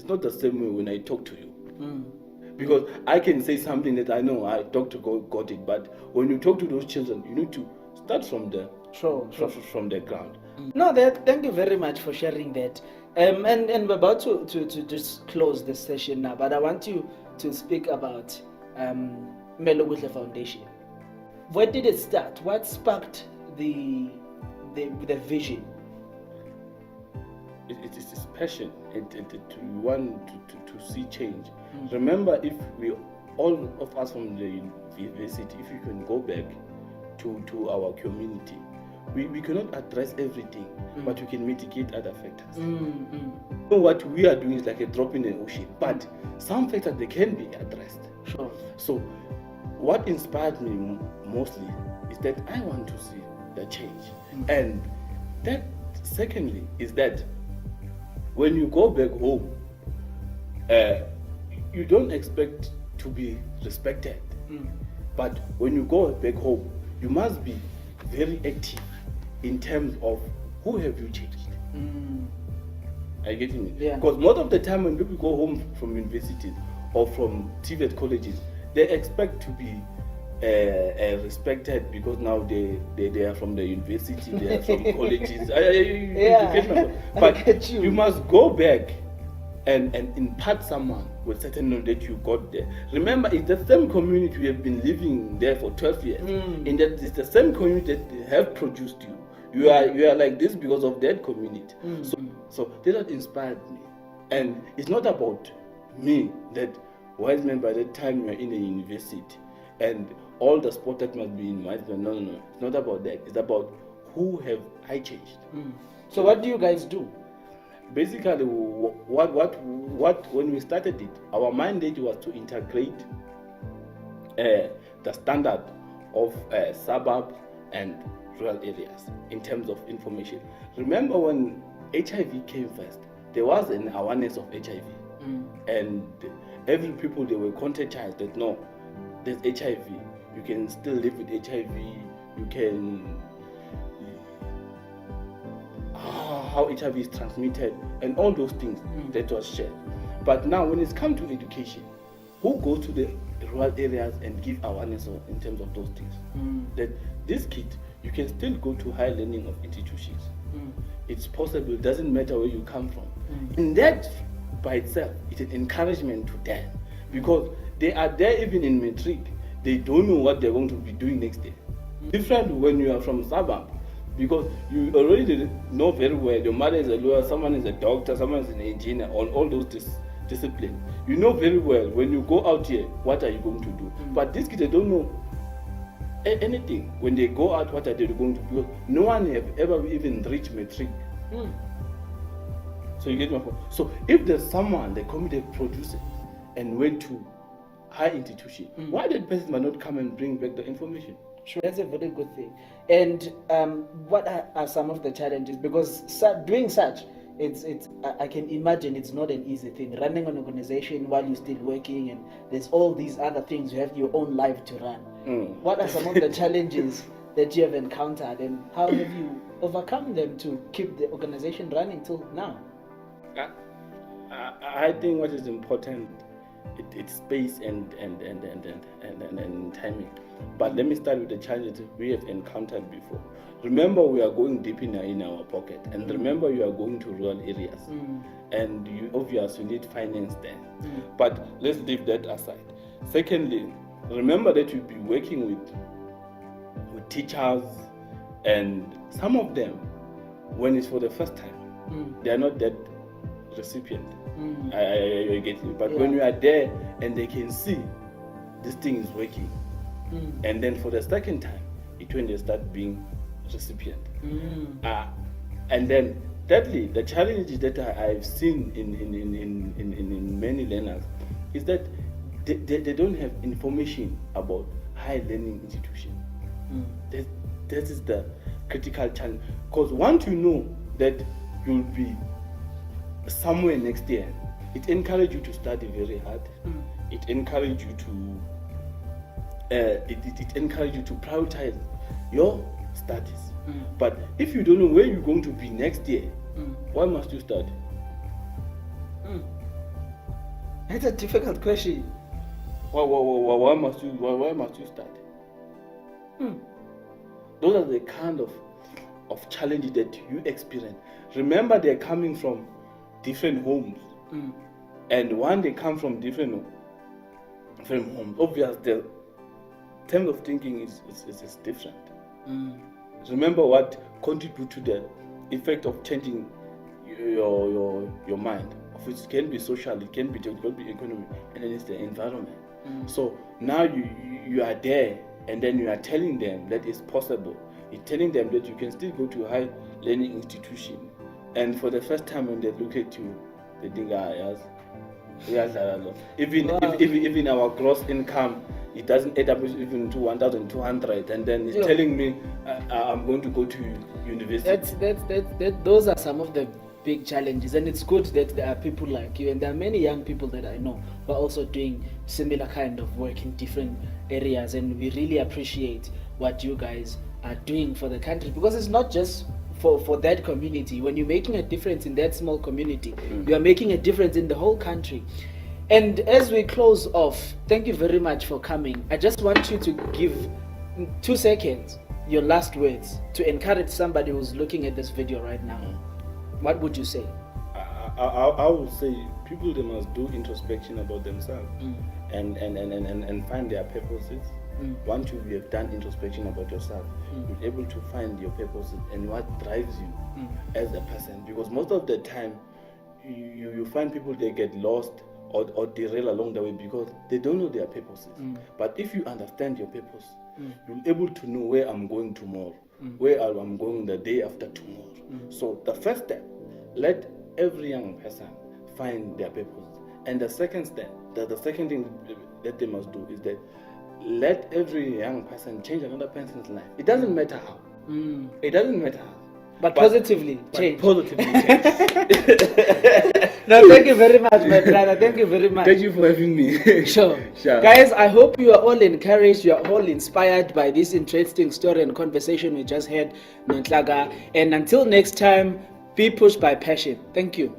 not the same way when I talk to you. Because I can say something that I know doctor got it, but when you talk to those children, you need to start from the from the ground. No, thank you very much for sharing that. And we're about to just close this session now, but I want you to speak about Melokuhle Foundation. Where did it start? What sparked the vision? It is passion. We want to see change. Remember, if we all of us from the university, if we can go back to our community, we cannot address everything, but we can mitigate other factors. So what we are doing is like a drop in the ocean, but some factors they can be addressed. Sure. So what inspired me mostly is that I want to see the change, and that secondly is that when you go back home, you don't expect to be respected, but when you go back home, you must be very active in terms of who have you changed. Are you getting me? Yeah. Because most of the time when people go home from universities or from TVET colleges, they expect to be respected because now they are from the university, they are from colleges. But you must go back and impart someone with certain knowledge that you got there. Remember, it's the same community we have been living there for 12 years. And that it's the same community that have produced you. You are like this because of that community. So that inspired me. And it's not about me, that Wiseman by that time you are in a university and all the sport that must be in Wiseman. No. It's not about that. It's about who have I changed. So what do you guys do? Basically, what when we started it, our mandate was to integrate the standard of suburb and rural areas in terms of information. Remember when HIV came first, there was an awareness of HIV, and every people they were conscientized that no, there's HIV. You can still live with HIV. You can how HIV is transmitted and all those things that was shared. But now when it's come to education, who goes to the rural areas and give awareness in terms of those things? That this kid, you can still go to higher learning of institutions. It's possible, it doesn't matter where you come from. And that by itself is an encouragement to them, because they are there even in matric, they don't know what they're going to be doing next year. Different when you are from suburb, because you already know very well, your mother is a lawyer, someone is a doctor, someone is an engineer, all those disciplines. You know very well when you go out here, what are you going to do? But these kids, they don't know anything. When they go out, what are they going to do? No one have ever even reached matric. So you get my point. So if there's someone, the committee produced it and went to high institution, why that person might not come and bring back the information? Sure, that's a very good thing. And what are some of the challenges? Because doing such, I can imagine it's not an easy thing. Running an organization while you're still working, and there's all these other things. You have your own life to run. What are some of the challenges that you have encountered, and how have you overcome them to keep the organization running till now? I think what is important, it's space and timing. But let me start with the challenges we have encountered before. Remember, we are going deep in our pocket, and remember, you are going to rural areas, and you obviously need finance there. But let's leave that aside. Secondly, remember that you'll be working with teachers, and some of them, when it's for the first time, they are not that recipient. I get it. But when you are there and they can see this thing is working, and then for the second time, it's when they start being recipient. And then thirdly, the challenges that I've seen in many learners is that they don't have information about higher learning institutions. That is the critical challenge. Because once you know that you'll be somewhere next year, it encourages you to study very hard. It encourages you to it encourages you to prioritize your studies. But if you don't know where you're going to be next year, why must you study? That's a difficult question. Why must you start? Those are the kind of challenges that you experience. Remember, they're coming from different homes. And when they come from different homes, obviously the terms of thinking is different. Remember what contribute to the effect of changing your mind. It can be social, it can be technical, it can be economic, and then it's the environment. So now you are there, and then you are telling them that it's possible. You're telling them that you can still go to a high learning institution, and for the first time when they look at you, they think, even our gross income, it doesn't add up even to 1,200, and then he's telling me I'm going to go to university. Those are some of the big challenges, and it's good that there are people like you, and there are many young people that I know who are also doing similar kind of work in different areas, and we really appreciate what you guys are doing for the country, because it's not just for that community. When you're making a difference in that small community, you are making a difference in the whole country. And as we close off, thank you very much for coming. I just want you to give 2 seconds your last words to encourage somebody who's looking at this video right now. What would you say? I would say people, they must do introspection about themselves and find their purposes. Once you have done introspection about yourself, you're able to find your purposes and what drives you as a person. Because most of the time, you find people, they get lost or derail along the way because they don't know their purposes. But if you understand your purpose, you're able to know where I'm going tomorrow, where I'm going the day after tomorrow. So the first step, let every young person find their purpose. And the second step, the second thing that they must do is that let every young person change another person's life. It doesn't matter how. It doesn't matter how. But positively change. Positively change. No, thank you very much, my brother. Thank you very much. Thank you for having me. Sure. Guys, I hope you are all encouraged, you are all inspired by this interesting story and conversation we just had, Nhlaga. And until next time, be pushed by passion. Thank you.